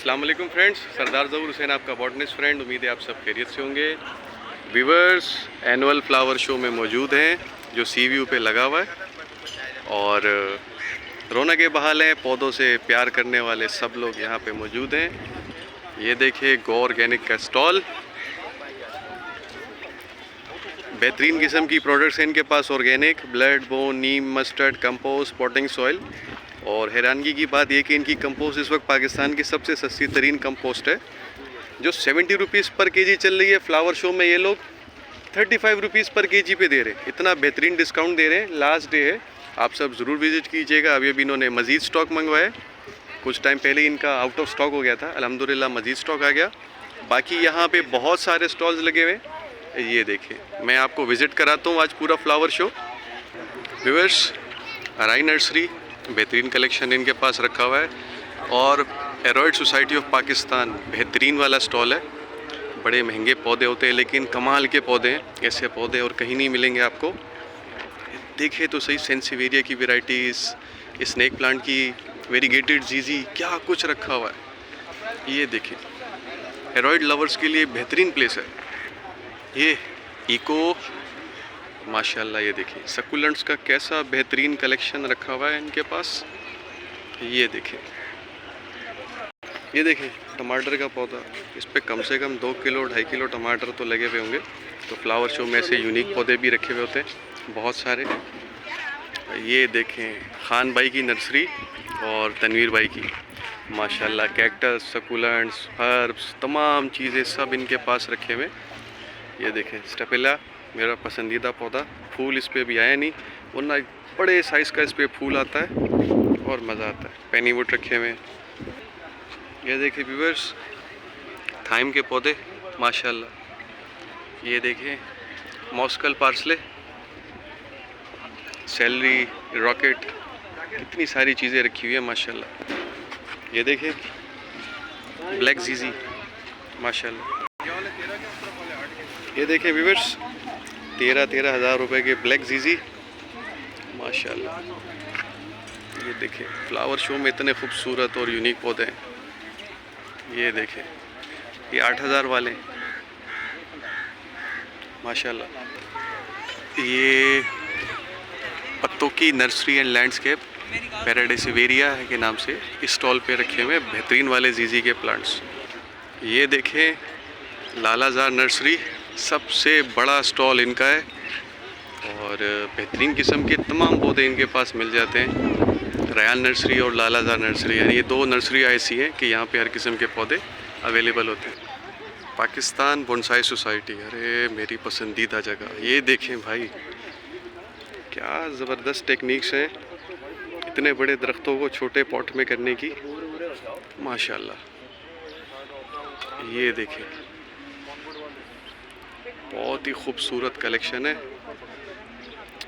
अस्सलाम वालेकुम फ्रेंड्स, सरदार ज़हूर हुसैन आपका बॉटनिस्ट फ्रेंड। उम्मीद है आप सब खैरियत से होंगे। व्यूअर्स एनुअल फ्लावर शो में मौजूद हैं जो सी व्यू पे लगा हुआ है और रौनक बहाल हैं। पौधों से प्यार करने वाले सब लोग यहाँ पे मौजूद हैं। ये देखिए गो ऑर्गेनिक का स्टॉल, बेहतरीन किस्म की प्रोडक्ट्स हैं इनके पास। ऑर्गेनिक, ब्लड बोन, नीम, मस्टर्ड, कंपोस्ट, पॉटिंग सॉइल। और हैरानगी की बात यह कि इनकी कंपोस्ट इस वक्त पाकिस्तान की सबसे सस्ती तरीन कंपोस्ट है जो 70 रुपीज़ पर केजी चल रही है। फ्लावर शो में ये लोग 35 रुपीज़ पर केजी पे दे रहे हैं। इतना बेहतरीन डिस्काउंट दे रहे हैं। लास्ट डे है, आप सब ज़रूर विज़िट कीजिएगा। अभी इन्होंने मज़ीद स्टॉक मंगवाया है। कुछ टाइम पहले इनका आउट ऑफ स्टॉक हो गया था, अल्हम्दुलिल्लाह मज़ीद स्टॉक आ गया। बाकी यहाँ पे बहुत सारे स्टॉल्स लगे हुए हैं। ये देखें, मैं आपको विज़िट कराता हूँ आज पूरा फ्लावर शो। व्यूअर्स अराई नर्सरी, बेहतरीन कलेक्शन इनके पास रखा हुआ है। और एरॉयड सोसाइटी ऑफ पाकिस्तान, बेहतरीन वाला स्टॉल है। बड़े महंगे पौधे होते हैं लेकिन कमाल के पौधे हैं। ऐसे पौधे और कहीं नहीं मिलेंगे आपको। देखिए तो सही, सेंसिवेरिया की वेराइटीज़, स्नेक प्लांट की वेरीगेटेड जीजी, क्या कुछ रखा हुआ है। ये देखिए, एरॉयड लवर्स के लिए बेहतरीन प्लेस है ये। इको माशाल्लाह, ये देखिए सक्कुलेंट्स का कैसा बेहतरीन कलेक्शन रखा हुआ है इनके पास। ये देखिए, ये देखिए टमाटर का पौधा, इस पे कम से कम 2 किलो 2.5 किलो टमाटर तो लगे हुए होंगे। तो फ्लावर शो में से यूनिक पौधे भी रखे हुए होते हैं बहुत सारे। ये देखें खान भाई की नर्सरी और तनवीर भाई की, माशाल्लाह कैक्टस, सकुलेंट्स, हर्ब्स, तमाम चीज़ें सब इनके पास रखे हुए। ये देखें स्टेपेला, मेरा पसंदीदा पौधा। फूल इस पे भी आया नहीं, वरना बड़े साइज़ का इस पे फूल आता है और मज़ा आता है। पेनीवुड रखे हुए। ये देखिए व्यूअर्स थाइम के पौधे माशाल्लाह। ये देखिए मॉस्कल पार्सले, सेलरी, रॉकेट, कितनी सारी चीज़ें रखी हुई है माशाल्लाह। ये देखिए ब्लैक जीजी माशाल्लाह। ये देखिए व्यूअर्स 13 हज़ार रुपये के ब्लैक जीजी माशाल्लाह। ये देखिए फ्लावर शो में इतने खूबसूरत और यूनिक पौधे हैं। ये देखें, ये 8,000 वाले माशाल्लाह। ये पत्तों की नर्सरी एंड लैंडस्केप, पैराडाइसिवेरिया के नाम से इस स्टॉल पे रखे हुए बेहतरीन वाले जीजी के प्लांट्स। ये देखें लालाजार नर्सरी, सबसे बड़ा स्टॉल इनका है और बेहतरीन किस्म के तमाम पौधे इनके पास मिल जाते हैं। रयान नर्सरी और लालाजार नर्सरी, यानी ये 2 नर्सरी ऐसी हैं कि यहाँ पे हर किस्म के पौधे अवेलेबल होते हैं। पाकिस्तान बोनसाई सोसाइटी, अरे मेरी पसंदीदा जगह। ये देखें भाई क्या ज़बरदस्त टेक्निक्स हैं इतने बड़े दरख्तों को छोटे पॉट में करने की माशाल्लाह। ये देखें बहुत ही खूबसूरत कलेक्शन है।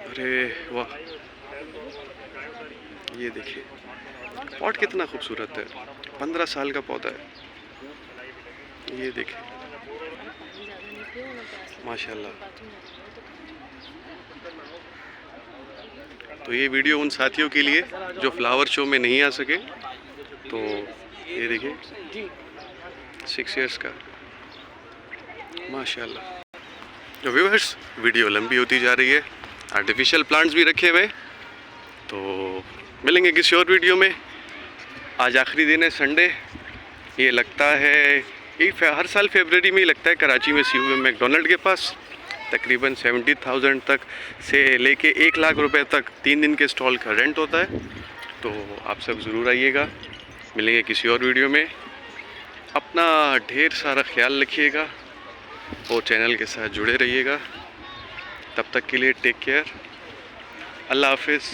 अरे वाह, ये देखिए पॉट कितना खूबसूरत है, 15 साल का पौधा है। ये देखिए माशाल्लाह। तो ये वीडियो उन साथियों के लिए जो फ्लावर शो में नहीं आ सके। तो ये देखिए 6 इयर्स का माशाल्लाह। तो व्यूअर्स वीडियो लंबी होती जा रही है, आर्टिफिशियल प्लांट्स भी रखे हुए। तो मिलेंगे किसी और वीडियो में। आज आखिरी दिन है, संडे। ये लगता है ये हर साल फरवरी में ही लगता है कराची में CUM मैकडोनल्ड के पास। तकरीबन 70,000 तक से लेके 1 लाख रुपए तक 3 दिन के स्टॉल का रेंट होता है। तो आप सब ज़रूर आइएगा। मिलेंगे किसी और वीडियो में। अपना ढेर सारा ख्याल रखिएगा और चैनल के साथ जुड़े रहिएगा। तब तक के लिए टेक केयर, अल्लाह हाफिज़।